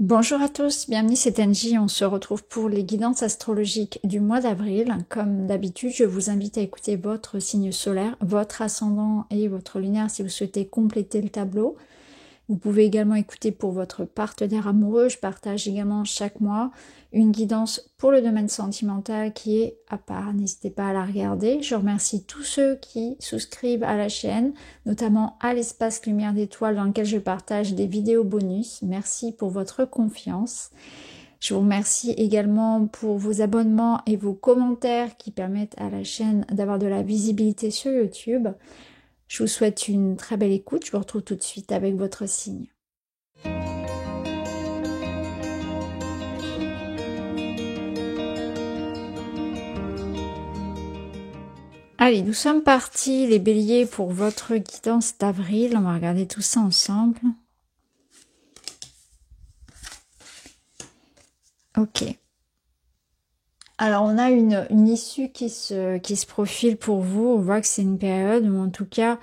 Bonjour à tous, bienvenue, c'est Angie. On se retrouve pour les guidances astrologiques du mois d'avril. Comme d'habitude, je vous invite à écouter votre signe solaire, votre ascendant et votre lunaire si vous souhaitez compléter le tableau. Vous pouvez également écouter pour votre partenaire amoureux. Je partage également chaque mois une guidance pour le domaine sentimental qui est à part. N'hésitez pas à la regarder. Je remercie tous ceux qui souscrivent à la chaîne, notamment à l'espace Lumière d'étoiles dans lequel je partage des vidéos bonus. Merci pour votre confiance. Je vous remercie également pour vos abonnements et vos commentaires qui permettent à la chaîne d'avoir de la visibilité sur YouTube. Je vous souhaite une très belle écoute. Je vous retrouve tout de suite avec votre signe. Allez, nous sommes partis les béliers pour votre guidance d'avril. On va regarder tout ça ensemble. Ok. Alors, on a une issue qui se profile pour vous. On voit que c'est une période où, en tout cas,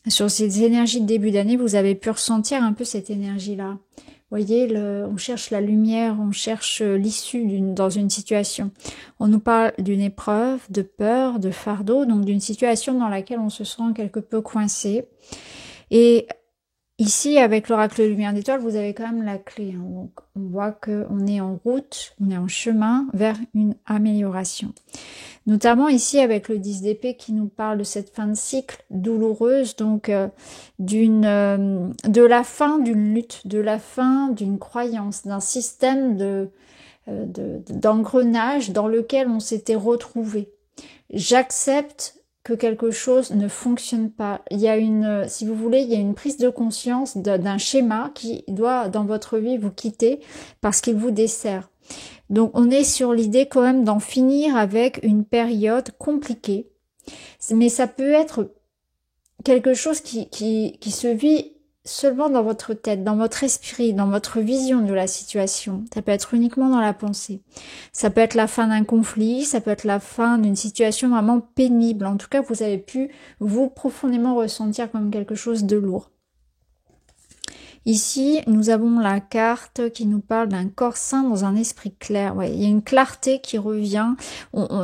sur ces énergies de début d'année, vous avez pu ressentir un peu cette énergie-là. Vous voyez, on cherche la lumière, on cherche l'issue dans une situation. On nous parle d'une épreuve, de peur, de fardeau, donc d'une situation dans laquelle on se sent quelque peu coincé. Et ici, avec l'oracle Lumière d'étoiles, vous avez quand même la clé. Donc, on voit qu'on est en route, on est en chemin vers une amélioration. Notamment ici avec le 10 d'épée qui nous parle de cette fin de cycle douloureuse, donc de la fin d'une lutte, de la fin d'une croyance, d'un système d'engrenage dans lequel on s'était retrouvé. J'accepte que quelque chose ne fonctionne pas. Il y a si vous voulez, il y a une prise de conscience d'un schéma qui doit dans votre vie vous quitter parce qu'il vous dessert. Donc on est sur l'idée quand même d'en finir avec une période compliquée. Mais ça peut être quelque chose qui se vit seulement dans votre tête, dans votre esprit, dans votre vision de la situation. Ça peut être uniquement dans la pensée. Ça peut être la fin d'un conflit, ça peut être la fin d'une situation vraiment pénible. En tout cas, vous avez pu vous profondément ressentir comme quelque chose de lourd. Ici, nous avons la carte qui nous parle d'un corps sain dans un esprit clair. Ouais, il y a une clarté qui revient.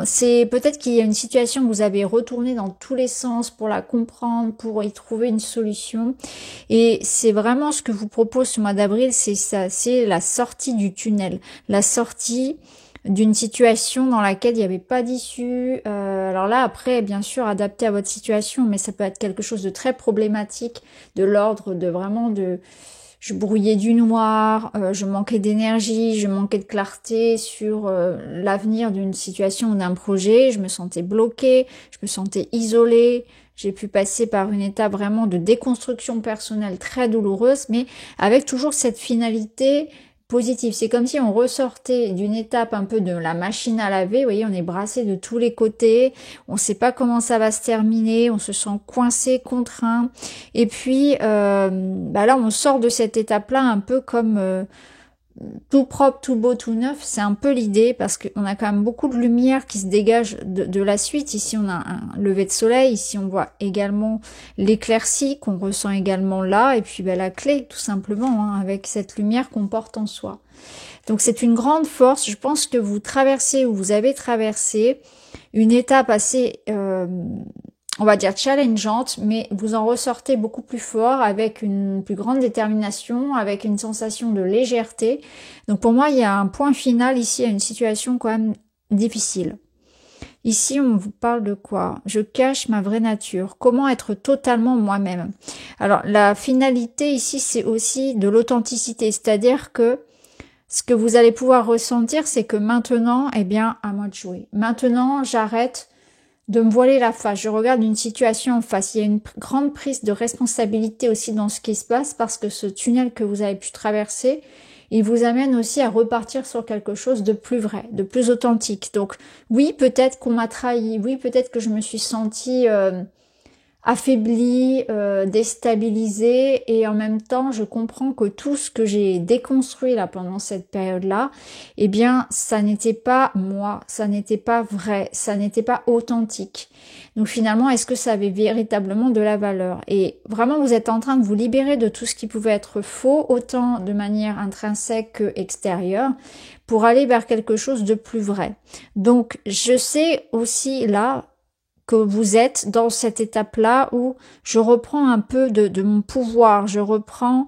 C'est peut-être qu'il y a une situation que vous avez retourné dans tous les sens pour la comprendre, pour y trouver une solution. Et c'est vraiment ce que vous propose ce mois d'avril, c'est ça, c'est la sortie du tunnel, la sortie d'une situation dans laquelle il n'y avait pas d'issue. Alors là, après, bien sûr, adapté à votre situation, mais ça peut être quelque chose de très problématique, de l'ordre de vraiment je brouillais du noir, je manquais d'énergie, je manquais de clarté sur l'avenir d'une situation ou d'un projet, je me sentais bloquée, je me sentais isolée. J'ai pu passer par une étape vraiment de déconstruction personnelle très douloureuse, mais avec toujours cette finalité positive. C'est comme si on ressortait d'une étape un peu de la machine à laver. Vous voyez, on est brassé de tous les côtés. On ne sait pas comment ça va se terminer. On se sent coincé, contraint. Et puis, là, on sort de cette étape-là un peu comme tout propre, tout beau, tout neuf. C'est un peu l'idée parce qu'on a quand même beaucoup de lumière qui se dégage de la suite. Ici, on a un lever de soleil. Ici, on voit également l'éclaircie qu'on ressent également là. Et puis, la clé, tout simplement, hein, avec cette lumière qu'on porte en soi. Donc, c'est une grande force. Je pense que vous traversez ou vous avez traversé une étape assez on va dire challengeante, mais vous en ressortez beaucoup plus fort, avec une plus grande détermination, avec une sensation de légèreté. Donc pour moi, il y a un point final ici à une situation quand même difficile. Ici, on vous parle de quoi? Je cache ma vraie nature. Comment être totalement moi-même? Alors, la finalité ici, c'est aussi de l'authenticité, c'est-à-dire que ce que vous allez pouvoir ressentir, c'est que maintenant, à moi de jouer. Maintenant, j'arrête de me voiler la face. Je regarde une situation en face. Il y a une grande prise de responsabilité aussi dans ce qui se passe parce que ce tunnel que vous avez pu traverser, il vous amène aussi à repartir sur quelque chose de plus vrai, de plus authentique. Donc oui, peut-être qu'on m'a trahi. Oui, peut-être que je me suis sentie affaiblie, déstabilisée, et en même temps je comprends que tout ce que j'ai déconstruit là pendant cette période-là, eh bien ça n'était pas moi, ça n'était pas vrai, ça n'était pas authentique. Donc finalement, est-ce que ça avait véritablement de la valeur? Et vraiment, vous êtes en train de vous libérer de tout ce qui pouvait être faux, autant de manière intrinsèque que extérieure, pour aller vers quelque chose de plus vrai. Donc je sais aussi là que vous êtes dans cette étape-là où je reprends un peu de mon pouvoir, je reprends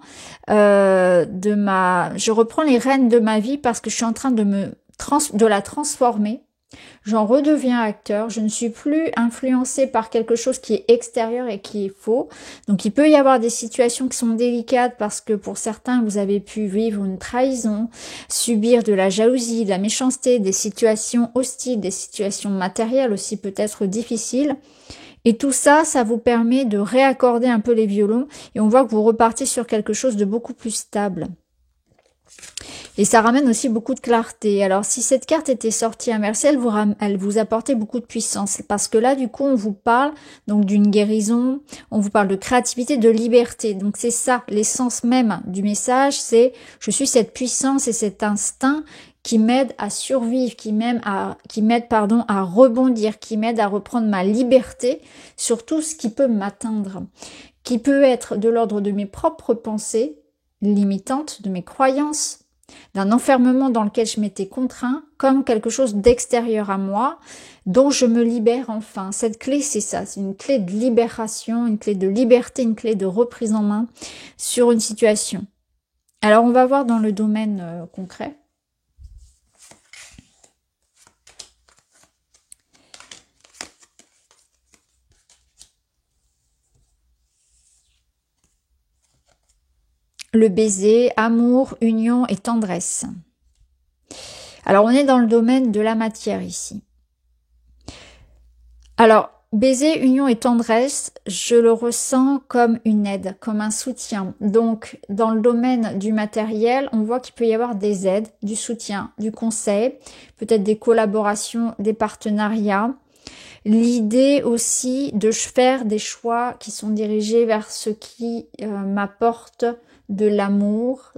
je reprends les rênes de ma vie parce que je suis en train de la transformer. J'en redeviens acteur, je ne suis plus influencée par quelque chose qui est extérieur et qui est faux. Donc il peut y avoir des situations qui sont délicates parce que pour certains, vous avez pu vivre une trahison, subir de la jalousie, de la méchanceté, des situations hostiles, des situations matérielles aussi peut-être difficiles. Et tout ça, ça vous permet de réaccorder un peu les violons et on voit que vous repartez sur quelque chose de beaucoup plus stable. Et ça ramène aussi beaucoup de clarté. Alors si cette carte était sortie inversée, elle vous apportait beaucoup de puissance. Parce que là, du coup, on vous parle donc d'une guérison, on vous parle de créativité, de liberté. Donc c'est ça, l'essence même du message, c'est je suis cette puissance et cet instinct qui m'aide à survivre, qui m'aide à rebondir, qui m'aide à reprendre ma liberté sur tout ce qui peut m'atteindre, qui peut être de l'ordre de mes propres pensées limitantes, de mes croyances, d'un enfermement dans lequel je m'étais contraint, comme quelque chose d'extérieur à moi, dont je me libère enfin. Cette clé, c'est ça, c'est une clé de libération, une clé de liberté, une clé de reprise en main sur une situation. Alors, on va voir dans le domaine concret. Le baiser, amour, union et tendresse. Alors, on est dans le domaine de la matière ici. Alors, baiser, union et tendresse, je le ressens comme une aide, comme un soutien. Donc, dans le domaine du matériel, on voit qu'il peut y avoir des aides, du soutien, du conseil, peut-être des collaborations, des partenariats. L'idée aussi de faire des choix qui sont dirigés vers ce qui m'apporte de l'amour,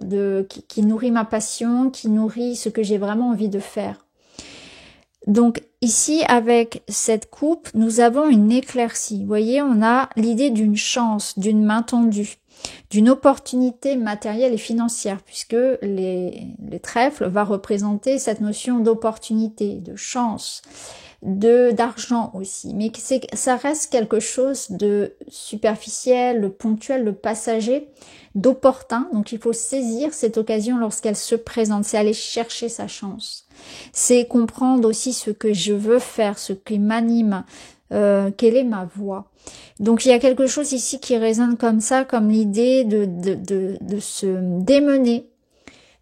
qui nourrit ma passion, qui nourrit ce que j'ai vraiment envie de faire. Donc ici, avec cette coupe, nous avons une éclaircie. Vous voyez, on a l'idée d'une chance, d'une main tendue, d'une opportunité matérielle et financière, puisque les trèfles va représenter cette notion d'opportunité, de chance, d'argent aussi, mais ça reste quelque chose de superficiel, de ponctuel, de passager, d'opportun. Donc il faut saisir cette occasion lorsqu'elle se présente, c'est aller chercher sa chance, c'est comprendre aussi ce que je veux faire, ce qui m'anime, quelle est ma voie. Donc il y a quelque chose ici qui résonne comme ça, comme l'idée de se démener,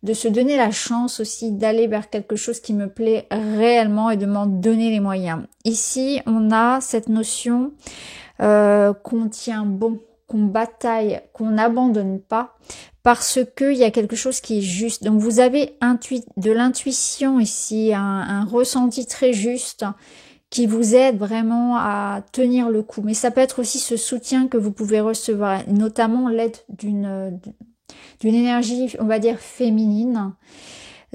de se donner la chance aussi d'aller vers quelque chose qui me plaît réellement et de m'en donner les moyens. Ici, on a cette notion qu'on tient bon, qu'on bataille, qu'on n'abandonne pas parce qu'il y a quelque chose qui est juste. Donc vous avez de l'intuition ici, un ressenti très juste qui vous aide vraiment à tenir le coup. Mais ça peut être aussi ce soutien que vous pouvez recevoir, notamment l'aide d'une énergie, on va dire, féminine.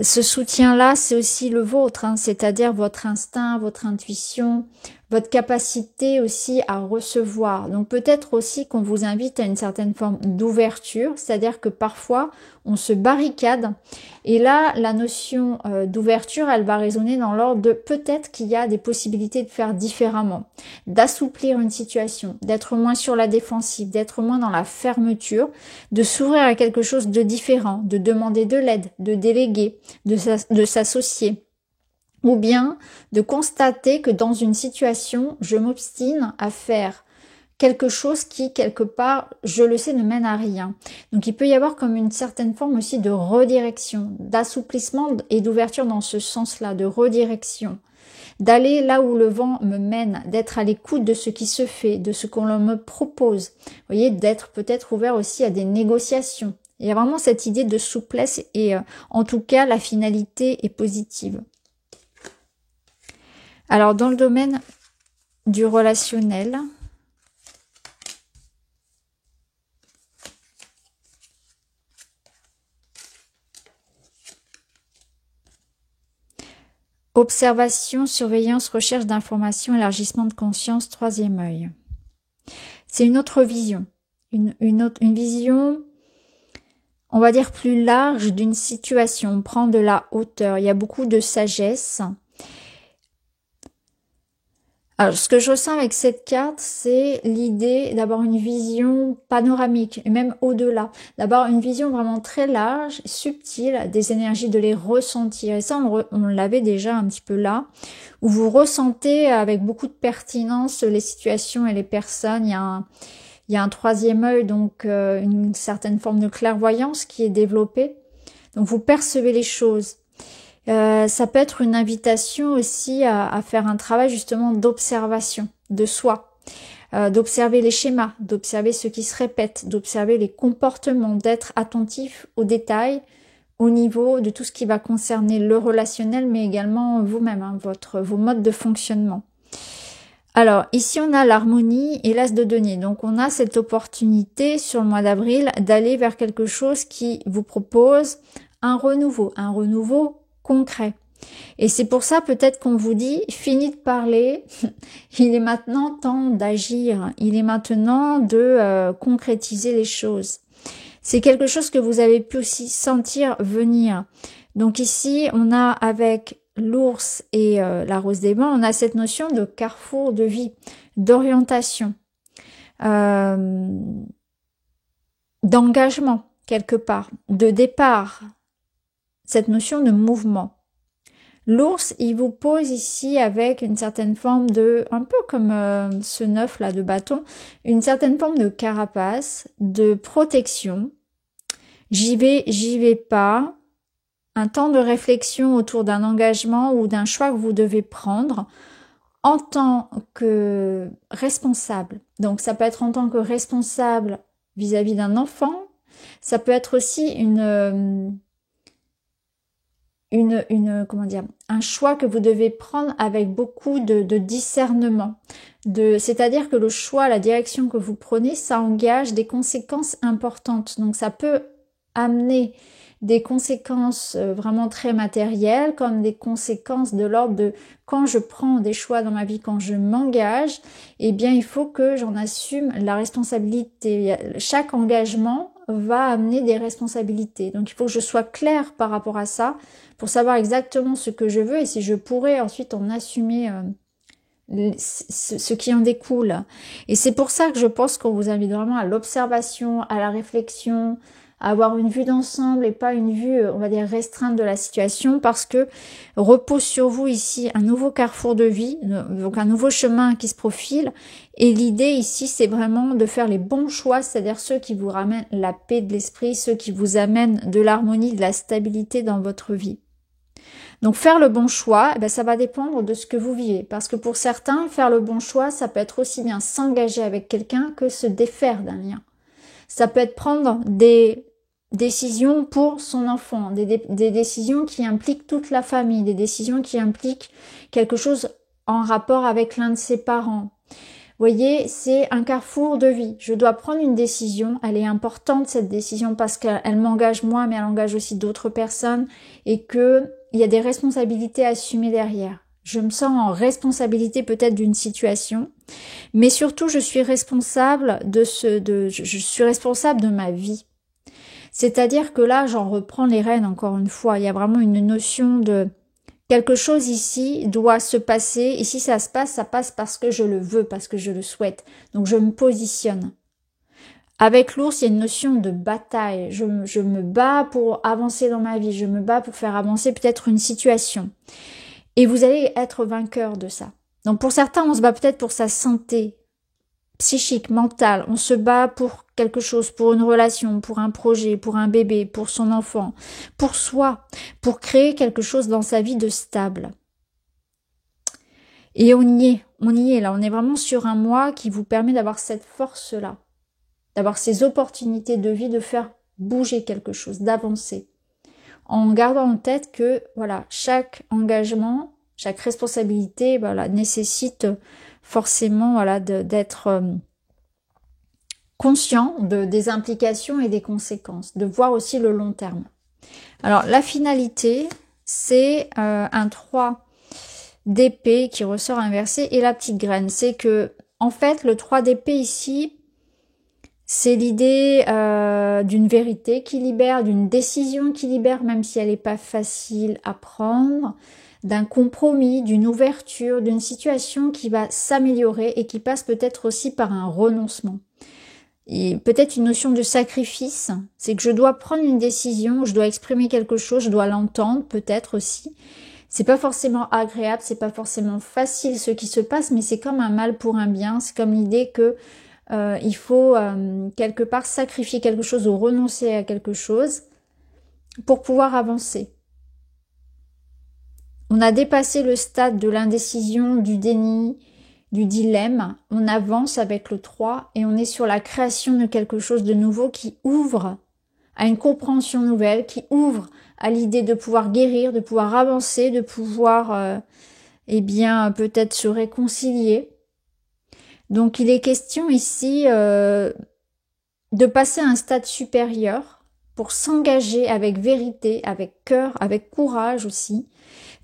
Ce soutien-là, c'est aussi le vôtre, hein, c'est-à-dire votre instinct, votre intuition, votre capacité aussi à recevoir. Donc peut-être aussi qu'on vous invite à une certaine forme d'ouverture, c'est-à-dire que parfois on se barricade et là la notion d'ouverture, elle va résonner dans l'ordre de peut-être qu'il y a des possibilités de faire différemment, d'assouplir une situation, d'être moins sur la défensive, d'être moins dans la fermeture, de s'ouvrir à quelque chose de différent, de demander de l'aide, de déléguer, de s'associer. Ou bien de constater que dans une situation, je m'obstine à faire quelque chose qui, quelque part, je le sais, ne mène à rien. Donc il peut y avoir comme une certaine forme aussi de redirection, d'assouplissement et d'ouverture dans ce sens-là, de redirection. D'aller là où le vent me mène, d'être à l'écoute de ce qui se fait, de ce qu'on me propose. Vous voyez, d'être peut-être ouvert aussi à des négociations. Il y a vraiment cette idée de souplesse et en tout cas, la finalité est positive. Alors, dans le domaine du relationnel, Observation, surveillance, recherche d'informations, élargissement de conscience, troisième œil. C'est une autre vision. Une vision, on va dire, plus large d'une situation. On prend de la hauteur. Il y a beaucoup de sagesse. Alors, ce que je ressens avec cette carte, c'est l'idée d'avoir une vision panoramique, et même au-delà. D'avoir une vision vraiment très large, subtile, des énergies, de les ressentir. Et ça, on l'avait déjà un petit peu là, où vous ressentez avec beaucoup de pertinence les situations et les personnes. Il y a un troisième œil, donc une certaine forme de clairvoyance qui est développée. Donc, vous percevez les choses. Ça peut être une invitation aussi à faire un travail justement d'observation de soi, d'observer les schémas, d'observer ce qui se répète, d'observer les comportements, d'être attentif aux détails au niveau de tout ce qui va concerner le relationnel, mais également vous-même, hein, vos modes de fonctionnement. Alors, ici, on a l'harmonie et l'as de denier. Donc, on a cette opportunité sur le mois d'avril d'aller vers quelque chose qui vous propose un renouveau concret. Et c'est pour ça peut-être qu'on vous dit, fini de parler, il est maintenant temps d'agir, il est maintenant de concrétiser les choses. C'est quelque chose que vous avez pu aussi sentir venir. Donc ici, on a avec l'ours et la rose des vents, on a cette notion de carrefour de vie, d'orientation, d'engagement quelque part, de départ, cette notion de mouvement. L'ours, il vous pose ici avec une certaine forme de, un peu comme ce 9 là de bâton, une certaine forme de carapace, de protection. J'y vais pas. Un temps de réflexion autour d'un engagement ou d'un choix que vous devez prendre en tant que responsable. Donc ça peut être en tant que responsable vis-à-vis d'un enfant. Ça peut être aussi comment dire, un choix que vous devez prendre avec beaucoup de discernement. C'est-à-dire que le choix, la direction que vous prenez, ça engage des conséquences importantes. Donc ça peut amener des conséquences vraiment très matérielles, comme des conséquences de l'ordre de quand je prends des choix dans ma vie, quand je m'engage, eh bien il faut que j'en assume la responsabilité. Chaque engagement va amener des responsabilités. Donc il faut que je sois claire par rapport à ça, pour savoir exactement ce que je veux et si je pourrais ensuite en assumer ce qui en découle. Et c'est pour ça que je pense qu'on vous invite vraiment à l'observation, à la réflexion, à avoir une vue d'ensemble et pas une vue, on va dire, restreinte de la situation, parce que repose sur vous ici un nouveau carrefour de vie, donc un nouveau chemin qui se profile. Et l'idée ici, c'est vraiment de faire les bons choix, c'est-à-dire ceux qui vous ramènent la paix de l'esprit, ceux qui vous amènent de l'harmonie, de la stabilité dans votre vie. Donc faire le bon choix, eh bien, ça va dépendre de ce que vous vivez. Parce que pour certains, faire le bon choix, ça peut être aussi bien s'engager avec quelqu'un que se défaire d'un lien. Ça peut être prendre des décisions pour son enfant, des décisions qui impliquent toute la famille, des décisions qui impliquent quelque chose en rapport avec l'un de ses parents. Vous voyez, c'est un carrefour de vie. Je dois prendre une décision, elle est importante cette décision parce qu'elle m'engage moi, mais elle engage aussi d'autres personnes et qu'il y a des responsabilités à assumer derrière. Je me sens en responsabilité peut-être d'une situation, mais surtout je suis responsable je suis responsable de ma vie. C'est-à-dire que là, j'en reprends les rênes encore une fois. Il y a vraiment une notion de quelque chose ici doit se passer. Et si ça se passe, ça passe parce que je le veux, parce que je le souhaite. Donc je me positionne. Avec l'ours, il y a une notion de bataille. Je me bats pour avancer dans ma vie. Je me bats pour faire avancer peut-être une situation. Et vous allez être vainqueur de ça. Donc pour certains, on se bat peut-être pour sa santé psychique, mentale. On se bat pour quelque chose, pour une relation, pour un projet, pour un bébé, pour son enfant, pour soi, pour créer quelque chose dans sa vie de stable. Et on y est là. On est vraiment sur un mois qui vous permet d'avoir cette force-là, d'avoir ces opportunités de vie, de faire bouger quelque chose, d'avancer. En gardant en tête que, voilà, chaque engagement, chaque responsabilité, voilà, nécessite forcément, voilà, d'être conscient des implications et des conséquences, de voir aussi le long terme. Alors, la finalité, c'est un 3 d'épée qui ressort inversé et la petite graine. C'est que, en fait, le 3 d'épée ici, c'est l'idée d'une vérité qui libère, d'une décision qui libère, même si elle n'est pas facile à prendre, d'un compromis, d'une ouverture, d'une situation qui va s'améliorer et qui passe peut-être aussi par un renoncement. Et peut-être une notion de sacrifice, c'est que je dois prendre une décision, je dois exprimer quelque chose, je dois l'entendre peut-être aussi. C'est pas forcément agréable, c'est pas forcément facile ce qui se passe, mais c'est comme un mal pour un bien, c'est comme l'idée que il faut quelque part sacrifier quelque chose ou renoncer à quelque chose pour pouvoir avancer. On a dépassé le stade de l'indécision, du déni, du dilemme. On avance avec le 3 et on est sur la création de quelque chose de nouveau qui ouvre à une compréhension nouvelle, qui ouvre à l'idée de pouvoir guérir, de pouvoir avancer, de pouvoir eh bien peut-être se réconcilier. Donc il est question ici de passer à un stade supérieur pour s'engager avec vérité, avec cœur, avec courage aussi,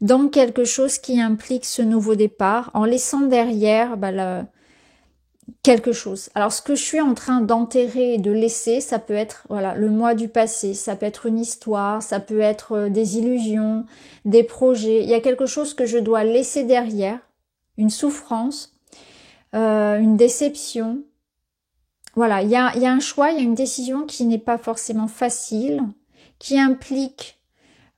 dans quelque chose qui implique ce nouveau départ, en laissant derrière quelque chose. Alors ce que je suis en train d'enterrer et de laisser, ça peut être voilà le moi du passé, ça peut être une histoire, ça peut être des illusions, des projets. Il y a quelque chose que je dois laisser derrière, une souffrance, une déception. Voilà, il y a un choix, il y a une décision qui n'est pas forcément facile, qui implique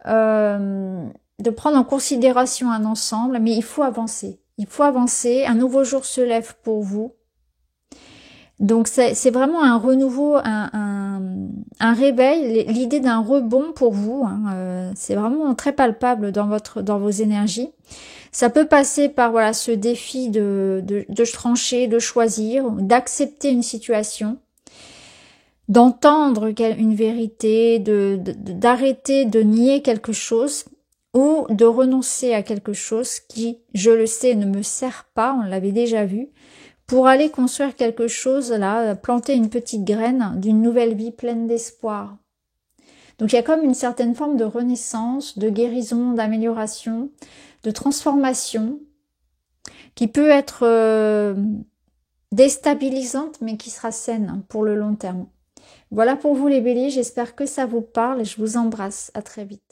de prendre en considération un ensemble, mais il faut avancer. Il faut avancer, un nouveau jour se lève pour vous. Donc c'est vraiment un renouveau, un réveil, l'idée d'un rebond pour vous. Hein, c'est vraiment très palpable dans vos énergies. Ça peut passer par voilà ce défi de trancher, de choisir, d'accepter une situation, d'entendre une vérité, d'arrêter de nier quelque chose ou de renoncer à quelque chose qui, je le sais, ne me sert pas, on l'avait déjà vu, pour aller construire quelque chose, là, planter une petite graine d'une nouvelle vie pleine d'espoir. Donc il y a comme une certaine forme de renaissance, de guérison, d'amélioration, de transformation, qui peut être déstabilisante, mais qui sera saine pour le long terme. Voilà pour vous les béliers, j'espère que ça vous parle et je vous embrasse. À très vite.